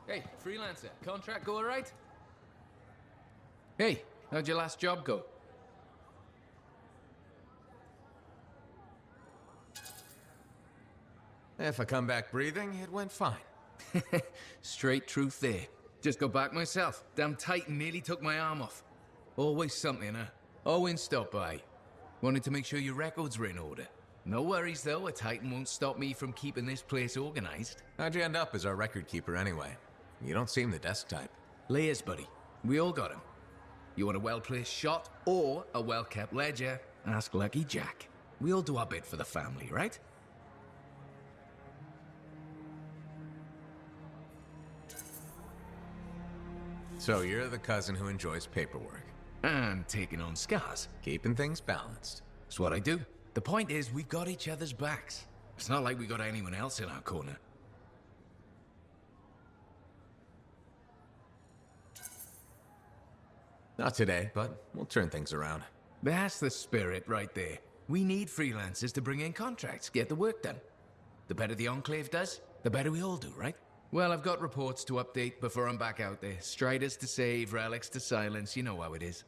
Hey, freelancer, contract go alright? Hey, how'd your last job go? If I come back breathing, it went fine. Straight truth there. Just got back myself. Damn Titan nearly took my arm off. Always something, huh? Owen stopped by. Wanted to make sure your records were in order. No worries though, a Titan won't stop me from keeping this place organized. How'd you end up as our record keeper anyway? You don't seem the desk type. Layers, buddy. We all got 'em. You want a well-placed shot or a well-kept ledger? Ask Lucky Jack. We all do our bit for the family, right? So you're the cousin who enjoys paperwork. And taking on scars. Keeping things balanced. It's what I do. The point is, we've got each other's backs. It's not like we got anyone else in our corner. Not today, but we'll turn things around. That's the spirit right there. We need freelancers to bring in contracts, get the work done. The better the Enclave does, the better we all do, right? Well, I've got reports to update before I'm back out there. Striders to save, relics to silence, you know how it is.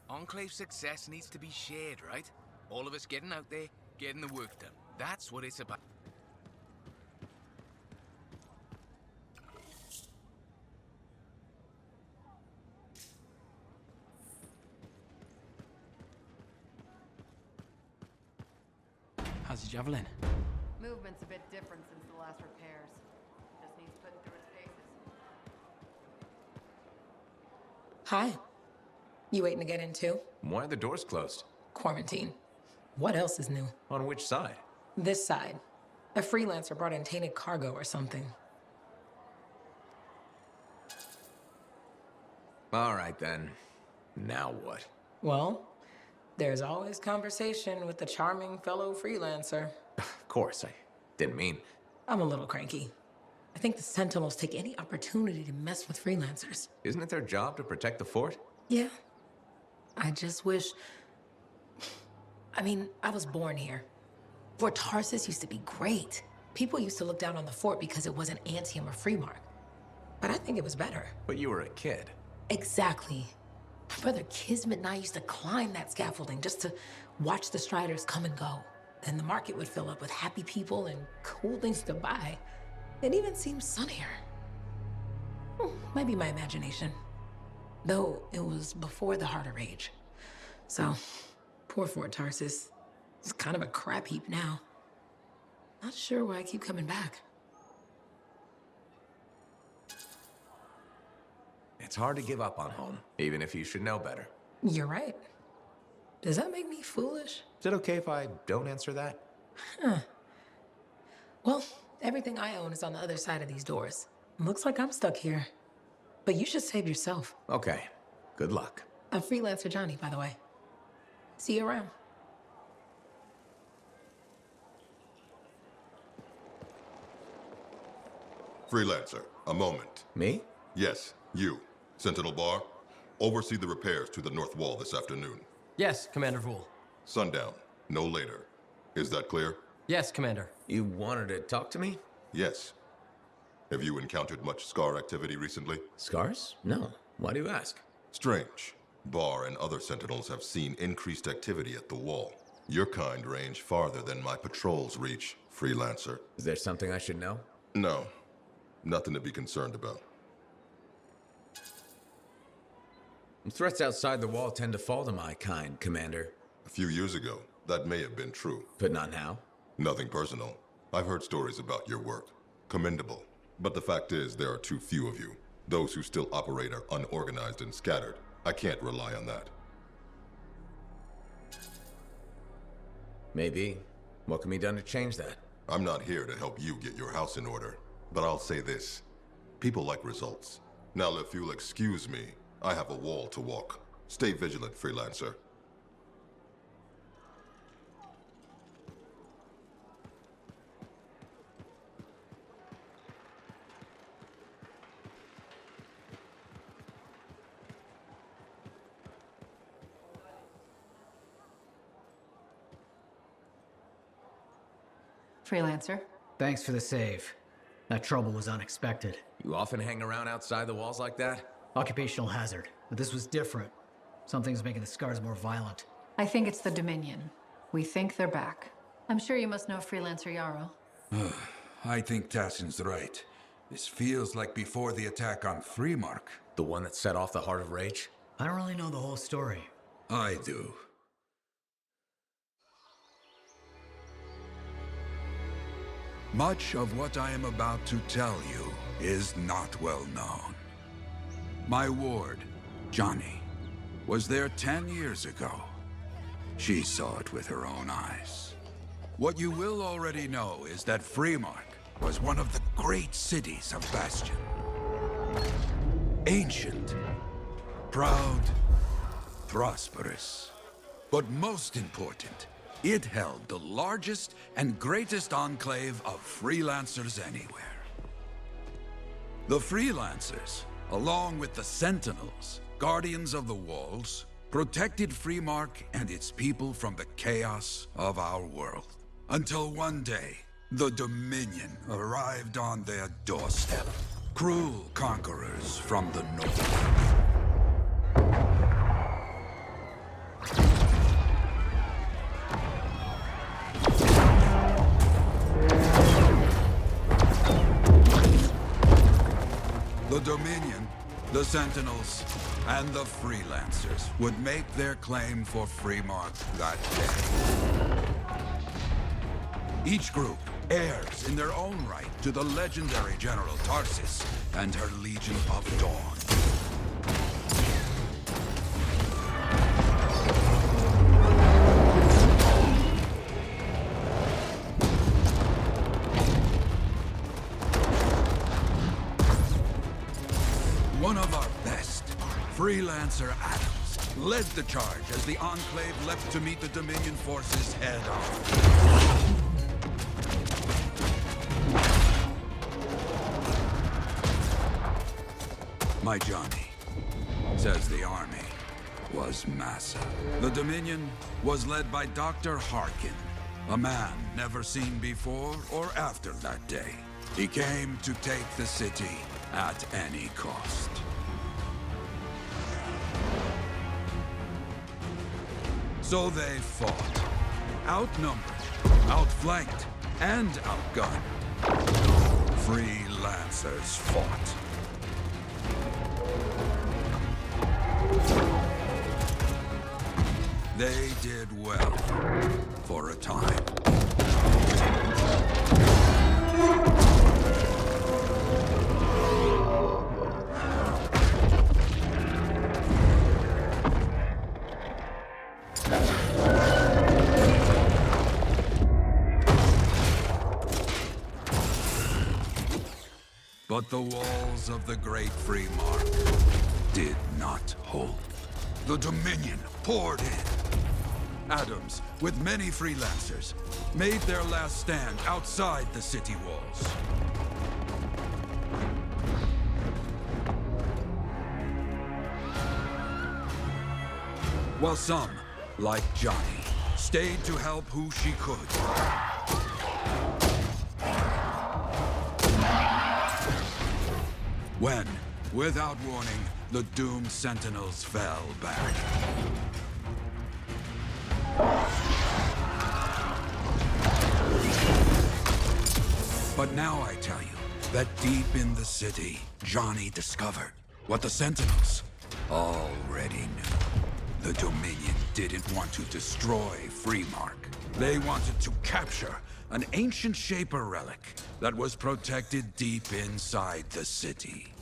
Enclave success needs to be shared, right? All of us getting out there, getting the work done. That's what it's about. How's the javelin? Movement's a bit different since the last repairs. Just needs putting through its paces. Hi. You waiting to get in too? Why are the doors closed? Quarantine. What else is new? On which side? This side. A freelancer brought in tainted cargo or something. All right then. Now what? Well, there's always conversation with the charming fellow freelancer. Of course, I didn't mean... I'm a little cranky. I think the Sentinels take any opportunity to mess with freelancers. Isn't it their job to protect the fort? Yeah. I just wish... I mean, I was born here. Fort Tarsus used to be great. People used to look down on the fort because it wasn't ANTHEM or Freemark. But I think it was better. But you were a kid. Exactly. My brother Kismet and I used to climb that scaffolding just to watch the Striders come and go. Then the market would fill up with happy people and cool things to buy. It even seemed sunnier. Might be my imagination. Though it was before the Harder Age. So, poor Fort Tarsus. It's kind of a crap heap now. Not sure why I keep coming back. It's hard to give up on home, even if you should know better. You're right. Does that make me foolish? Is it okay if I don't answer that? Well, everything I own is on the other side of these doors. Looks like I'm stuck here. But you should save yourself. Okay. Good luck. I'm freelancer Johnny, by the way. See you around. Freelancer, a moment. Me? Yes, you. Sentinel Bar, oversee the repairs to the north wall this afternoon. Yes, Commander Vool. Sundown, no later. Is that clear? Yes, Commander. You wanted to talk to me? Yes. Have you encountered much Scar activity recently? Scars? No. Why do you ask? Strange. Bar and other Sentinels have seen increased activity at the wall. Your kind range farther than my patrols reach, Freelancer. Is there something I should know? No. Nothing to be concerned about. Threats outside the wall tend to fall to my kind, Commander. A few years ago, that may have been true. But not now. Nothing personal. I've heard stories about your work. Commendable. But the fact is, there are too few of you. Those who still operate are unorganized and scattered. I can't rely on that. Maybe. What can be done to change that? I'm not here to help you get your house in order. But I'll say this. People like results. Now, if you'll excuse me, I have a wall to walk. Stay vigilant, Freelancer. Freelancer. Thanks for the save. That trouble was unexpected. You often hang around outside the walls like that? Occupational hazard. But this was different. Something's making the scars more violent. I think it's the Dominion. We think they're back. I'm sure you must know Freelancer Yarrow. I think Tassin's right. This feels like before the attack on Freemark. The one that set off the Heart of Rage? I don't really know the whole story. I do. Much of what I am about to tell you is not well known. My ward, Johnny, was there 10 years ago. She saw it with her own eyes. What you will already know is that Freemark was one of the great cities of Bastion. Ancient, proud, prosperous. But most important, it held the largest and greatest enclave of freelancers anywhere. The freelancers, along with the Sentinels, guardians of the walls, protected Freemark and its people from the chaos of our world. Until one day, the Dominion arrived on their doorstep. Cruel conquerors from the north. The Dominion, the Sentinels, and the Freelancers would make their claim for Freemark that day. Each group heirs in their own right to the legendary General Tarsis and her Legion of Dawn. One of our best, Freelancer Adams, led the charge as the Enclave leapt to meet the Dominion forces head on. My Johnny says the army was massive. The Dominion was led by Dr. Harkin, a man never seen before or after that day. He came to take the city at any cost. So they fought, outnumbered, outflanked, and outgunned. Freelancers fought. They did well, for a time. But the walls of the Great Freemark did not hold. The Dominion poured in. Adams, with many freelancers, made their last stand outside the city walls. While some, like Johnny, stayed to help who she could. When, without warning, the doomed Sentinels fell back. But now I tell you that deep in the city, Johnny discovered what the Sentinels already knew. The Dominion didn't want to destroy Freemark. They wanted to capture an ancient Shaper relic that was protected deep inside the city.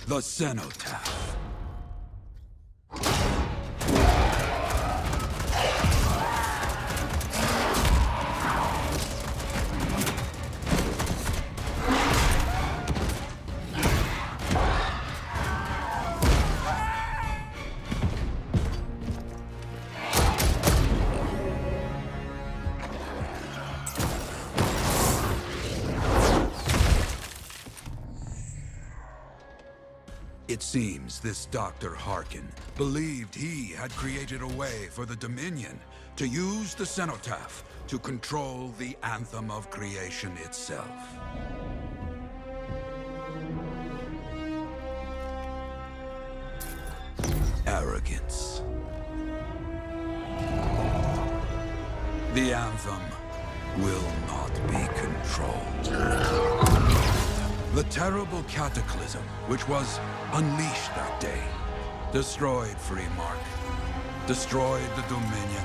The Cenotaph. It seems this Dr. Harkin believed he had created a way for the Dominion to use the cenotaph to control the anthem of creation itself. Arrogance. The anthem will not be controlled. The terrible cataclysm which was unleashed that day destroyed Freemark, destroyed the Dominion,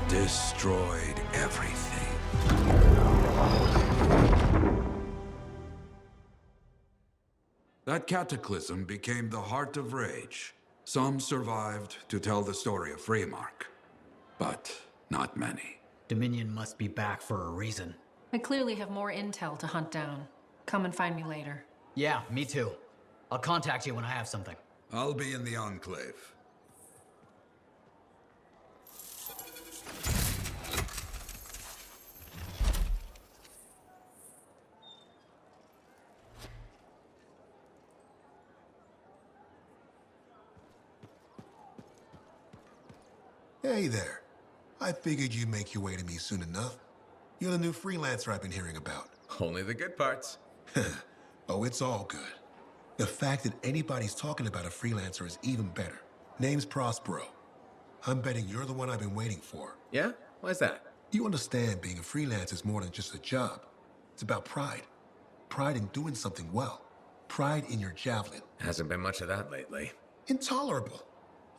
destroyed everything. That cataclysm became the heart of rage. Some survived to tell the story of Freemark, but not many. Dominion must be back for a reason. I clearly have more intel to hunt down. Come and find me later. Yeah, me too. I'll contact you when I have something. I'll be in the Enclave. Hey there. I figured you'd make your way to me soon enough. You're the new freelancer I've been hearing about. Only the good parts. Oh, it's all good. The fact that anybody's talking about a freelancer is even better. Name's Prospero. I'm betting you're the one I've been waiting for. Yeah? Why's that? You understand being a freelancer is more than just a job. It's about pride. Pride in doing something well. Pride in your javelin. Hasn't been much of that lately. Intolerable.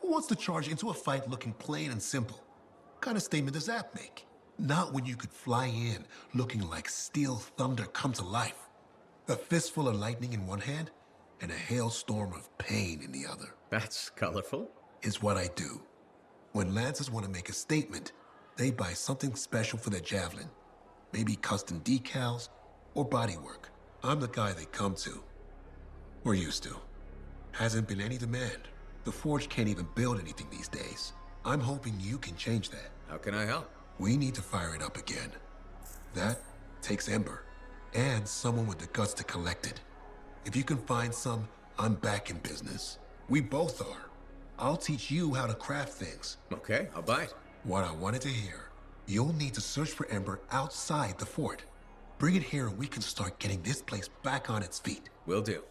Who wants to charge into a fight looking plain and simple? What kind of statement does that make? Not when you could fly in looking like steel thunder come to life. A fistful of lightning in one hand and a hailstorm of pain in the other. That's colorful. Is what I do. When lancers want to make a statement, they buy something special for their javelin. Maybe custom decals or bodywork. I'm the guy they come to. Or used to. Hasn't been any demand. The Forge can't even build anything these days. I'm hoping you can change that. How can I help? We need to fire it up again. That takes Ember, and someone with the guts to collect it. If you can find some, I'm back in business. We both are. I'll teach you how to craft things. Okay, I'll bite. What I wanted to hear. You'll need to search for Ember outside the fort. Bring it here and we can start getting this place back on its feet. Will do.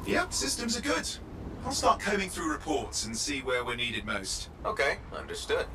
Yep, systems are good. I'll start combing through reports and see where we're needed most. Okay, understood.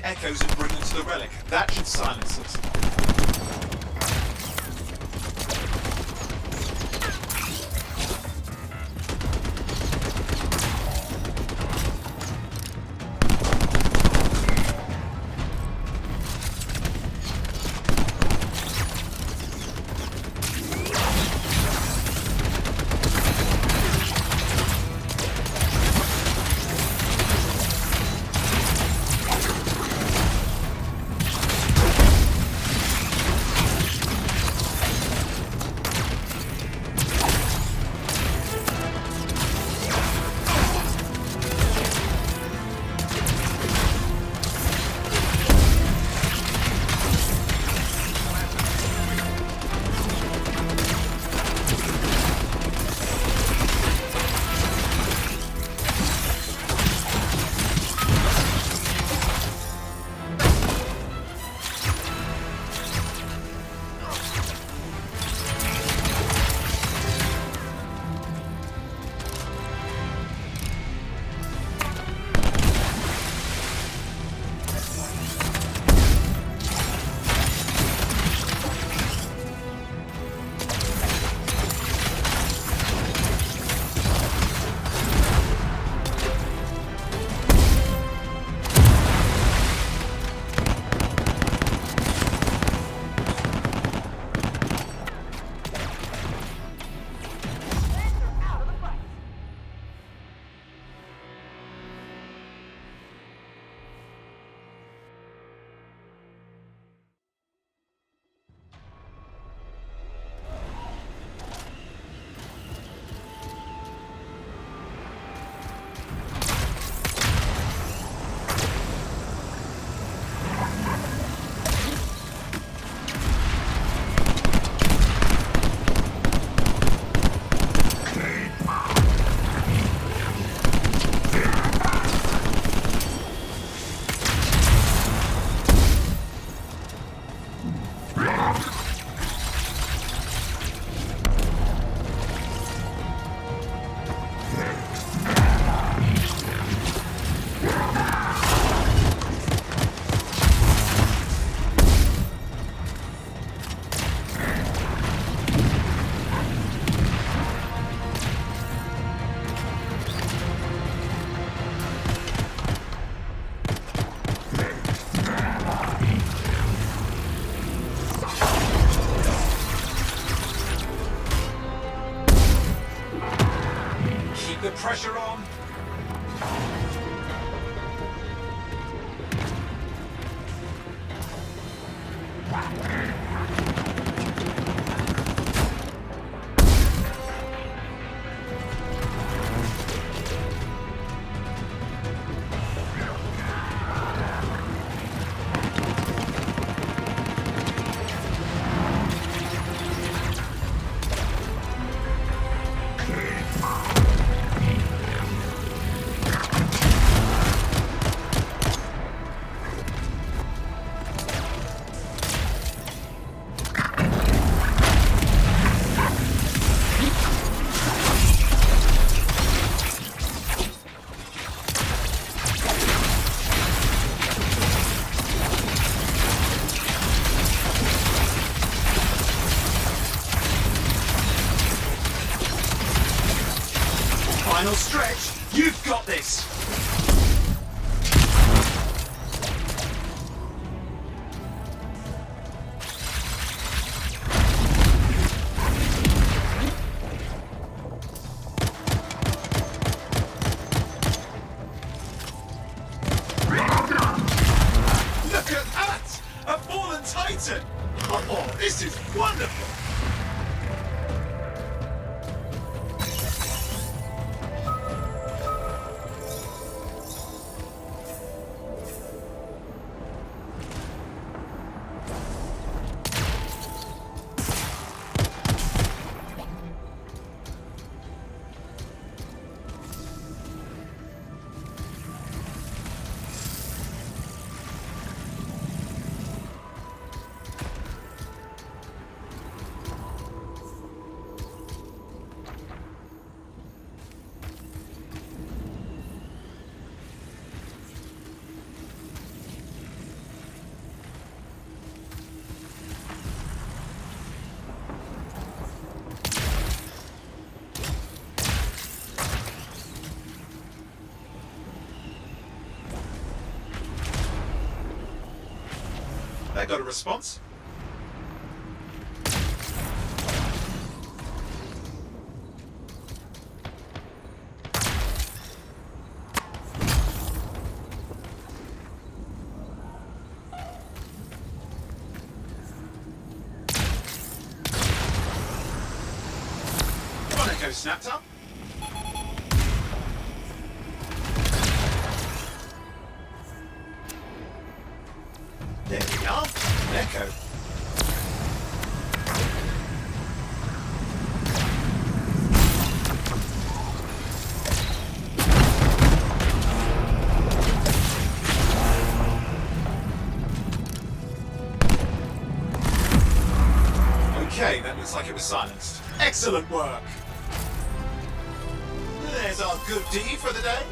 echoes and bring them to the relic. That should silence us. The pressure on. Final stretch. You've got this. Look at that! A fallen titan! Oh, this is wonderful! That got a response. Come on, Echo snapped up. There we are. Echo. Okay, that looks like it was silenced. Excellent work. There's our good deed for the day.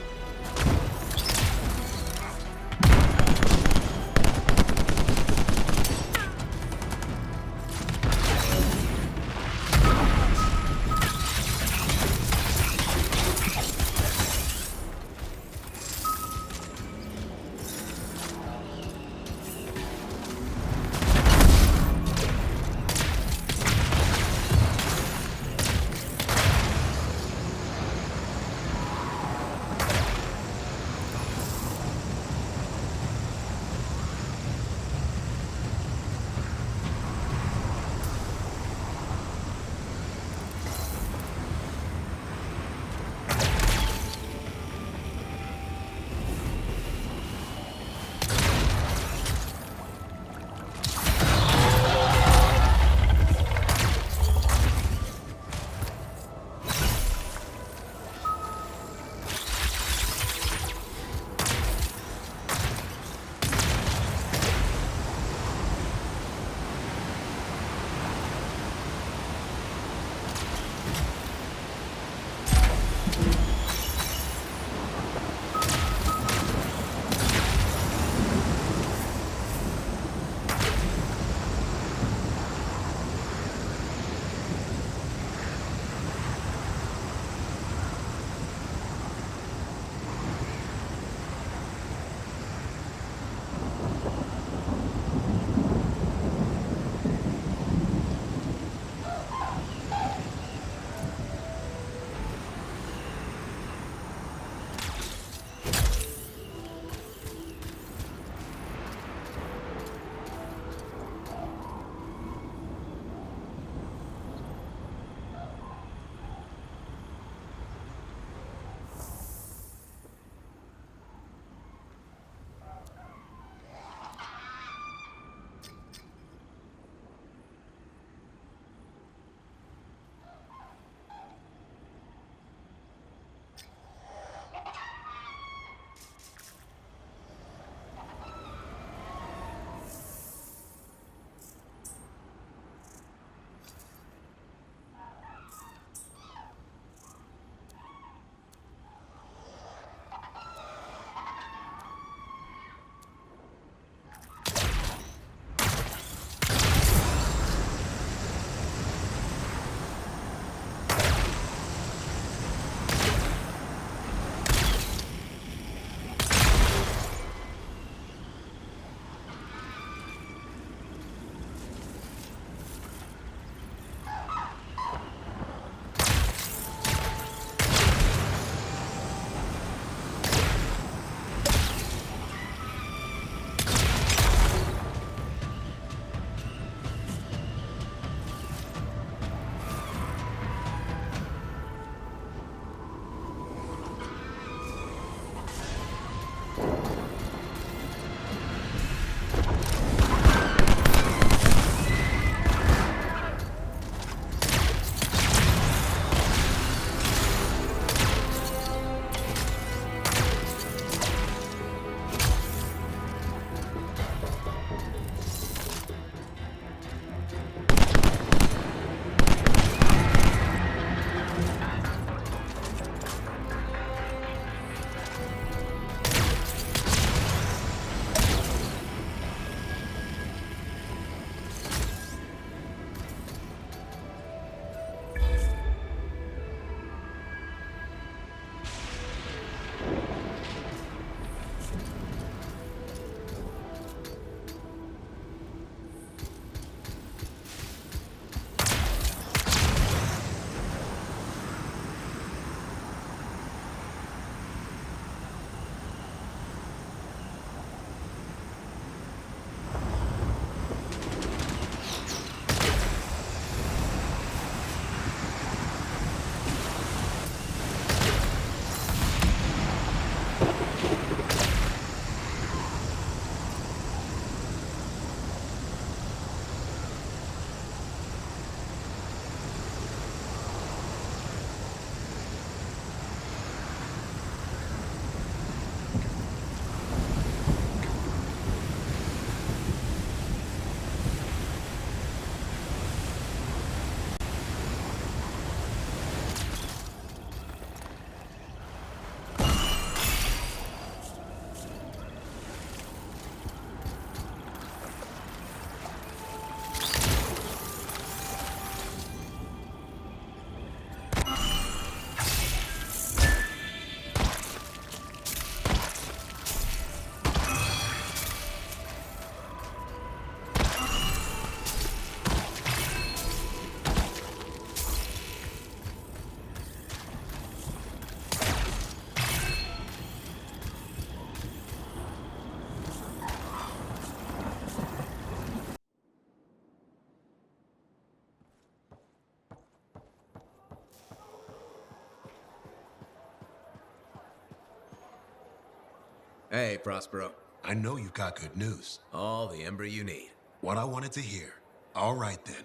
Hey, Prospero. I know you've got good news. All the ember you need. What I wanted to hear. All right, then.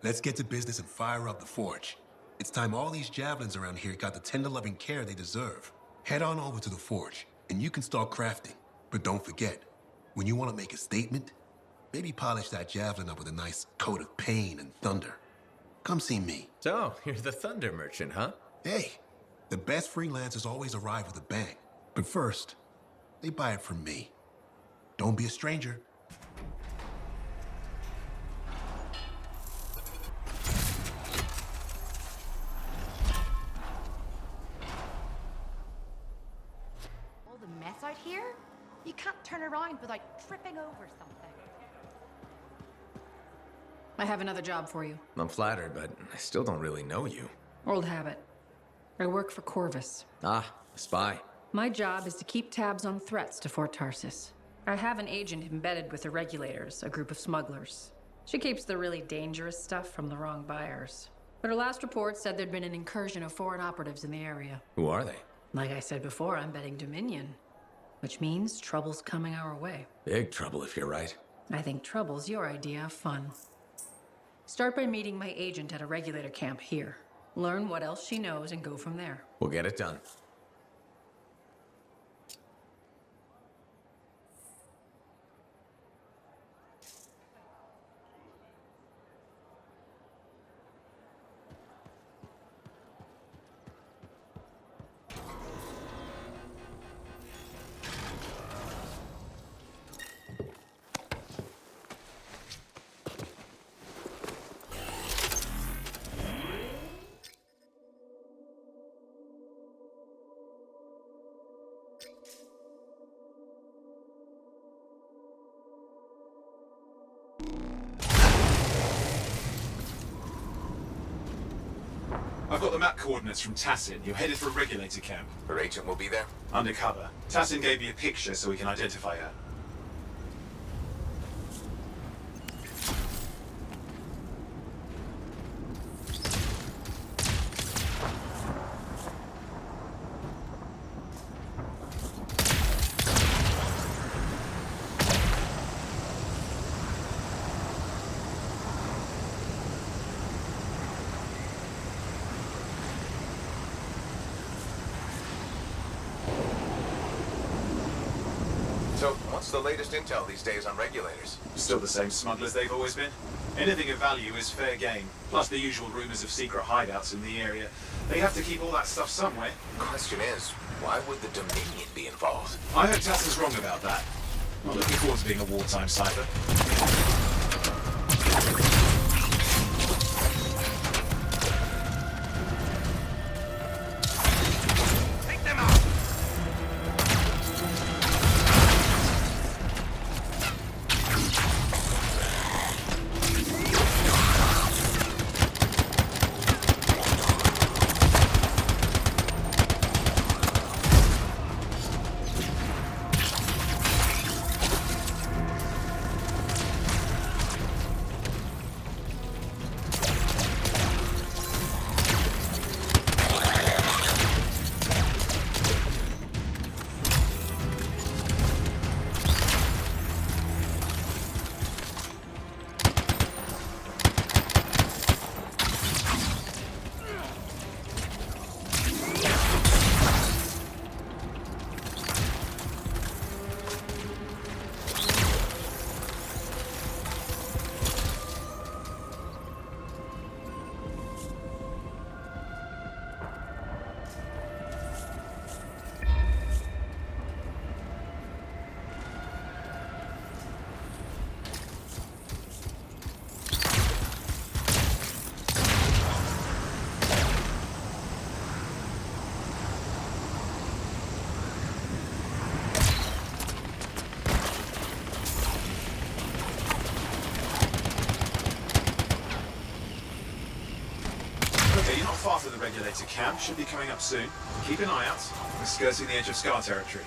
Let's get to business and fire up the forge. It's time all these javelins around here got the tender loving care they deserve. Head on over to the forge, and you can start crafting. But don't forget, when you want to make a statement, maybe polish that javelin up with a nice coat of pain and thunder. Come see me. So, you're the thunder merchant, huh? Hey, the best freelancers always arrive with a bang. But first, they buy it from me. Don't be a stranger. All the mess out here? You can't turn around without tripping over something. I have another job for you. I'm flattered, but I still don't really know you. Old habit. I work for Corvus. Ah, a spy. My job is to keep tabs on threats to Fort Tarsis. I have an agent embedded with the regulators, a group of smugglers. She keeps the really dangerous stuff from the wrong buyers. But her last report said there'd been an incursion of foreign operatives in the area. Who are they? Like I said before, I'm betting Dominion. Which means trouble's coming our way. Big trouble if you're right. I think trouble's your idea of fun. Start by meeting my agent at a regulator camp here. Learn what else she knows and go from there. We'll get it done. I've got the map coordinates from Tassin. You're headed for a regulator camp. Her agent will be there? Undercover. Tassin gave me a picture so we can identify her. So, what's the latest intel these days on regulators? Still the same smugglers they've always been. Anything of value is fair game, plus the usual rumors of secret hideouts in the area. They have to keep all that stuff somewhere. Question is, why would the Dominion be involved? I hope Tassin's wrong about that. Not looking forward to being a wartime cipher. Okay, you're not far from the regulator camp. Should be coming up soon. Keep an eye out. We're skirting the edge of Scar territory.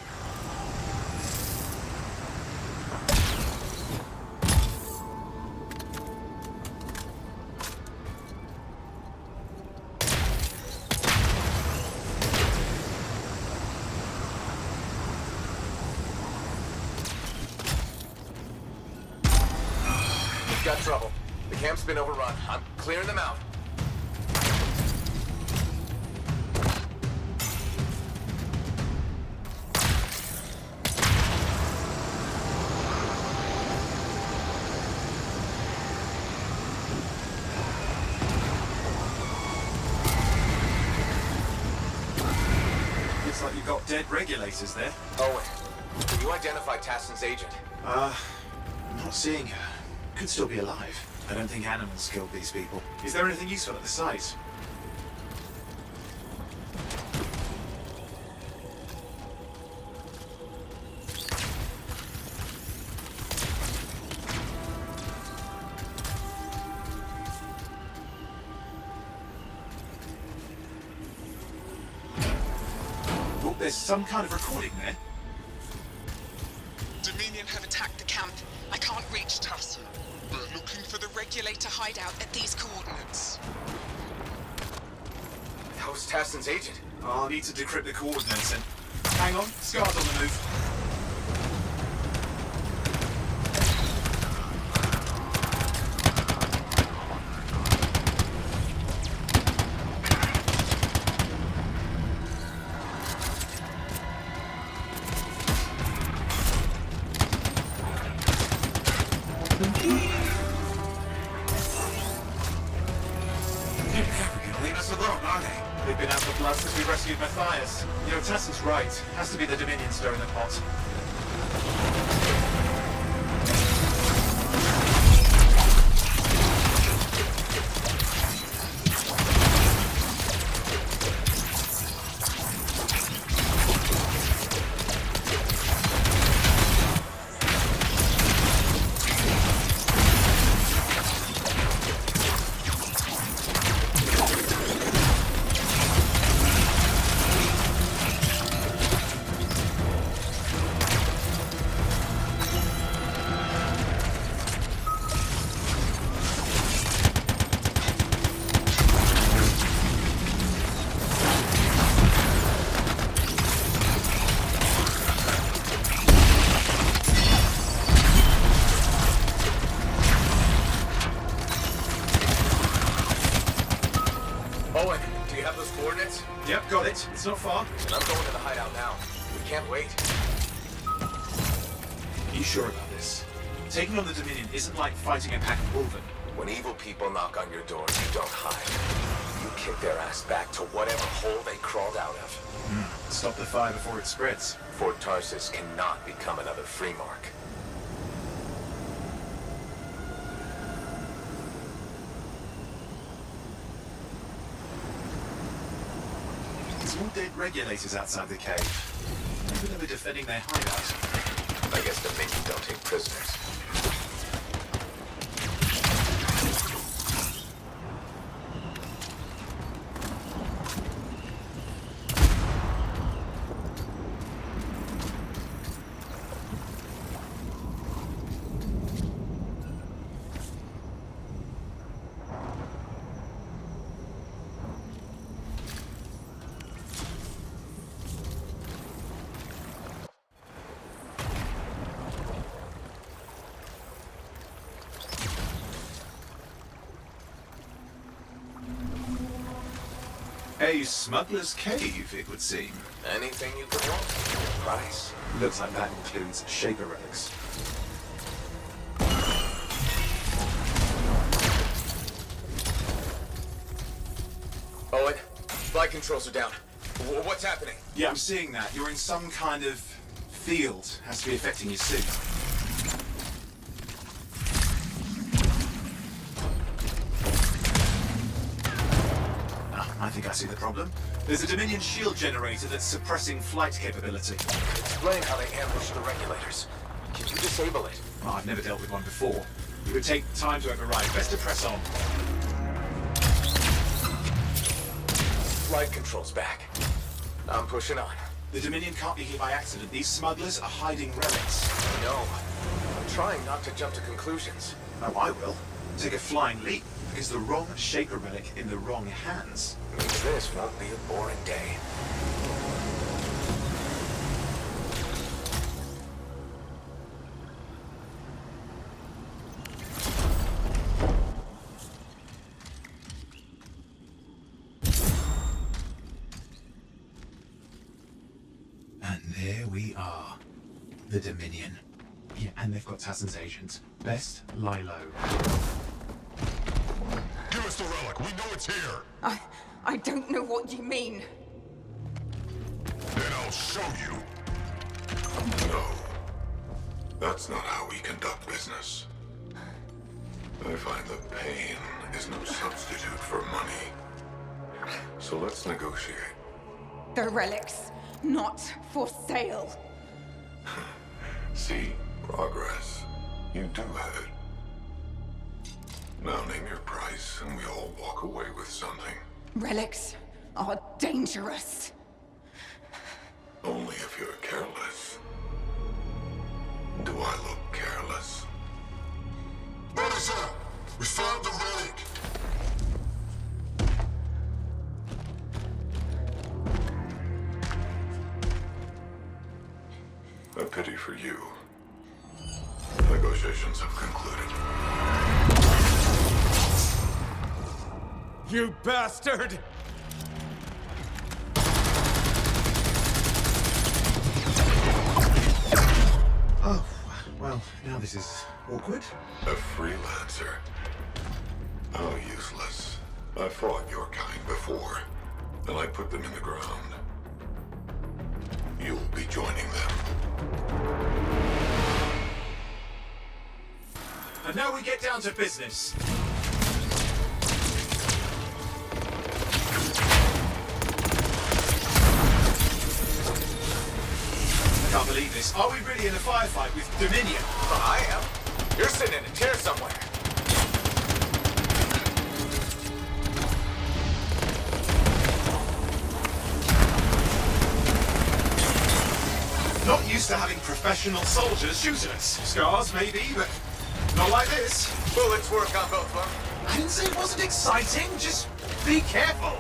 camp's been overrun. I'm clearing them out. Looks like you've got dead regulators there. Owen, can you identify Tassin's agent? I'm not seeing her. Could still be alive. I don't think animals killed these people. Is there anything useful at the site? Oh, there's some kind of recording there. Dominion have attacked the camp. I can't reach Tarsus. We're looking for the regulator hideout at these coordinates. How's Tassin's agent? I'll need to decrypt the coordinates and... Hang on, Scar's on the move. They've been out for blood since we rescued Matthias. You know, Tassin's right. Has to be the Dominion stirring the pot. Owen, do you have those coordinates? Yep, got it. It's not far. And I'm going to the hideout now. We can't wait. Are you sure about this? Taking on the Dominion isn't like fighting a pack of wolven. When evil people knock on your door, you don't hide. You kick their ass back to whatever hole they crawled out of. Stop the fire before it spreads. Fort Tarsus cannot become another free mark. There's more dead regulators outside the cave. Maybe they were defending their hideout. I guess the Minions don't take prisoners. A smuggler's cave, it would seem. Anything you could want. Price. Looks like that includes Shaper relics. Owen, flight controls are down. What's happening? Yeah, I'm seeing that. You're in some kind of field. Has to be affecting your suit. I think I see the problem. There's a Dominion shield generator that's suppressing flight capability. Explain how they ambushed the regulators. Can you disable it? Well, I've never dealt with one before. It would take time to override. Best to press on. Flight controls back. I'm pushing on. The Dominion can't be here by accident. These smugglers are hiding relics. No. I'm trying not to jump to conclusions. Oh, I will. Take a flying leap. Is the wrong Shaper relic in the wrong hands? Means this won't be a boring day. We are the Dominion. Yeah, and they've got Tassin's agent. Best lie low. Give us the relic. We know it's here. I don't know what you mean. Then I'll show you. No. That's not how we conduct business. I find that pain is no substitute for money. So let's negotiate. The relic's not for sale. See? Progress. You do have it. Now name your price and we all walk away with something. Relics are dangerous. Only if you're careless. Do I look careless? Officer! We found the relic! A pity for you. Negotiations have concluded. You bastard! Oh, well, now this is awkward. A freelancer? How useless. I fought your kind before, and I put them in the ground. You'll be joining them. And now we get down to business. I can't believe this. Are we really in a firefight with Dominion? Well, I am. You're sitting in a chair somewhere. Not used to having professional soldiers shoot at us. Scars, maybe, but not like this. Bullets work on both of them. I didn't say it wasn't exciting. Just be careful.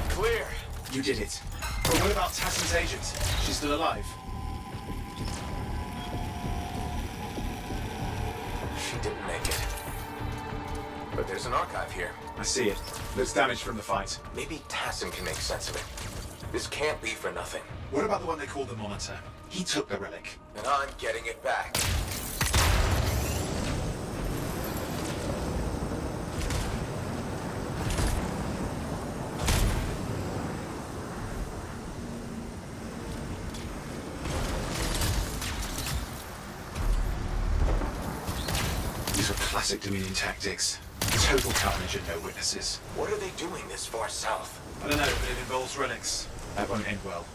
Clear. You did it. But what about Tassin's agent? She's still alive. She didn't make it. But there's an archive here. I see it. Looks damaged from the fight. Maybe Tassin can make sense of it. This can't be for nothing. What about the one they called the Monitor? He took the relic. And I'm getting it back. These are classic Dominion tactics. Total carnage and no witnesses. What are they doing this far south? I don't know, but it involves relics. That won't end well.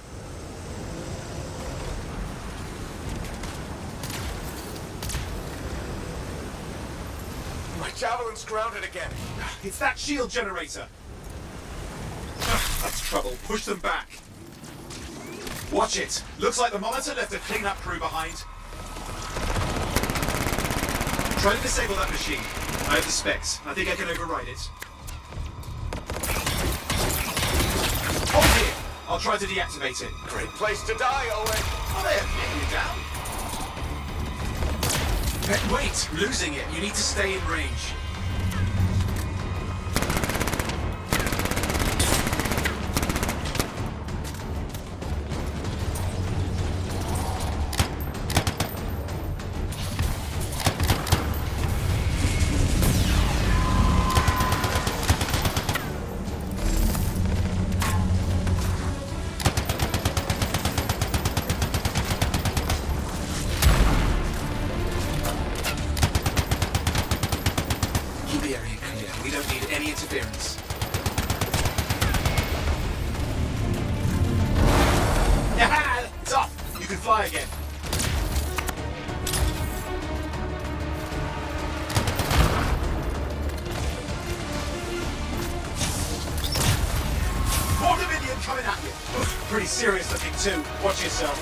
My javelin's grounded again. It's that shield generator. That's trouble. Push them back. Watch it. Looks like the Monitor left a cleanup crew behind. Try to disable that machine. I have the specs. I think I can override it. Hold here. I'll try to deactivate it. Great place to die, Owen. Oh, there. Get you down. Wait. Losing it. You need to stay in range. Again. More Dominion coming at you. Pretty serious looking too. Watch yourself.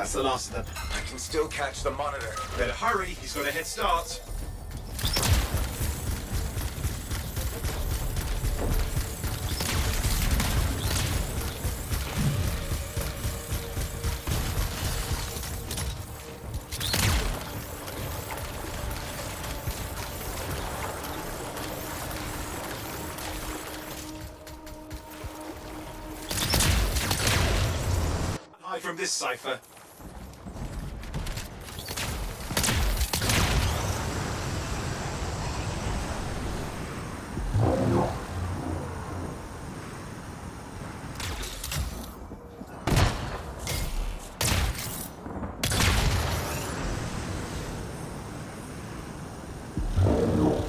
That's the last of them. I can still catch the monitor. Better hurry, he's got a head start. Hide from this cipher.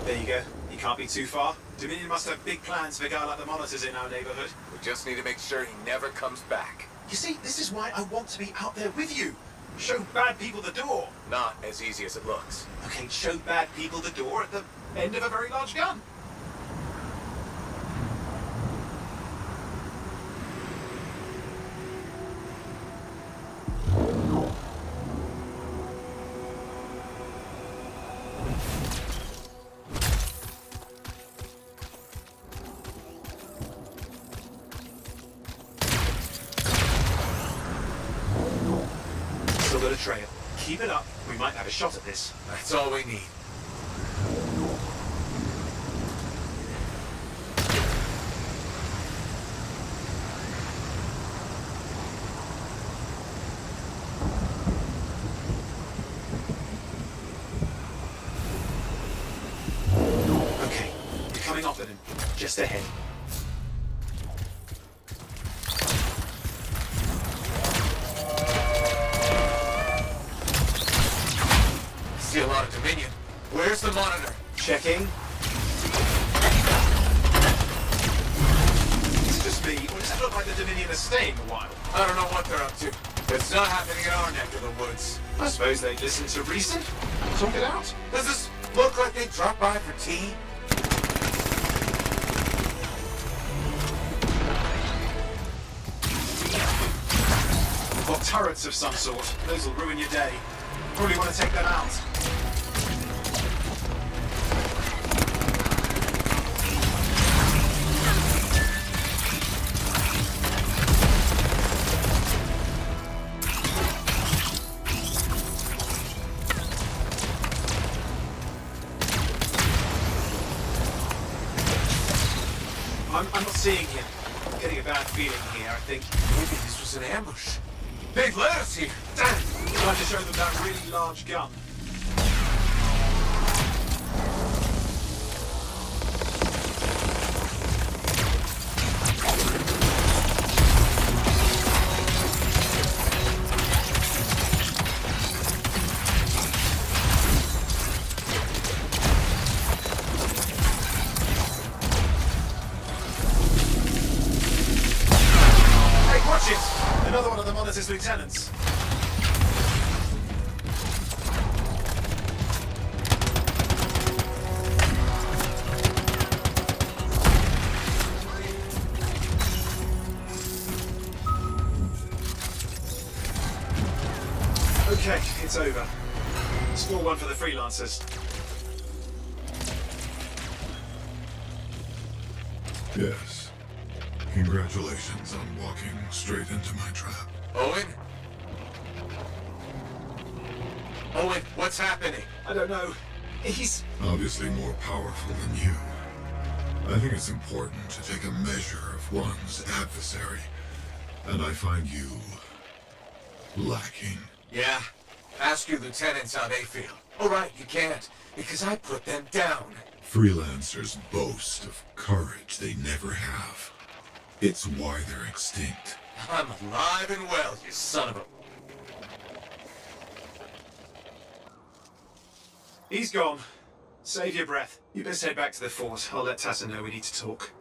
There you go. You can't be too far. Dominion must have big plans for a guy like the monitors in our neighborhood. We just need to make sure he never comes back. You see, this is why I want to be out there with you. Show bad people the door. Not as easy as it looks. Okay, show bad people the door at the end of a very large gun. Still got a trail. Keep it up. We might have a shot at this. That's all we need. Okay, you're coming off at him. Just ahead. See a lot of Dominion. Where's the monitor? Checking. Is it just me, or does it look like the Dominion are staying a while? I don't know what they're up to. It's not happening in our neck of the woods. I suppose they listen to reason. Talk it out. Does this look like they dropped by for tea? Or turrets of some sort. Those will ruin your day. Probably want to take them out. I'm not seeing him. I'm getting a bad feeling here, I think. Maybe this was an ambush. They've led us here. Damn! Trying to show them that really large gun. Hey, watch it! Another one of the monitor's lieutenants. Okay, it's over. Score one for the freelancers. Yes. Congratulations on walking straight into my trap. Owen? Owen, what's happening? I don't know. He's... Obviously more powerful than you. I think it's important to take a measure of one's adversary. And I find you... lacking. Yeah? Ask your lieutenants how they feel. All right, you can't, because I put them down. Freelancers boast of courage they never have. It's why they're extinct. I'm alive and well, you son of a... He's gone. Save your breath. You best head back to the fort. I'll let Tassa know we need to talk.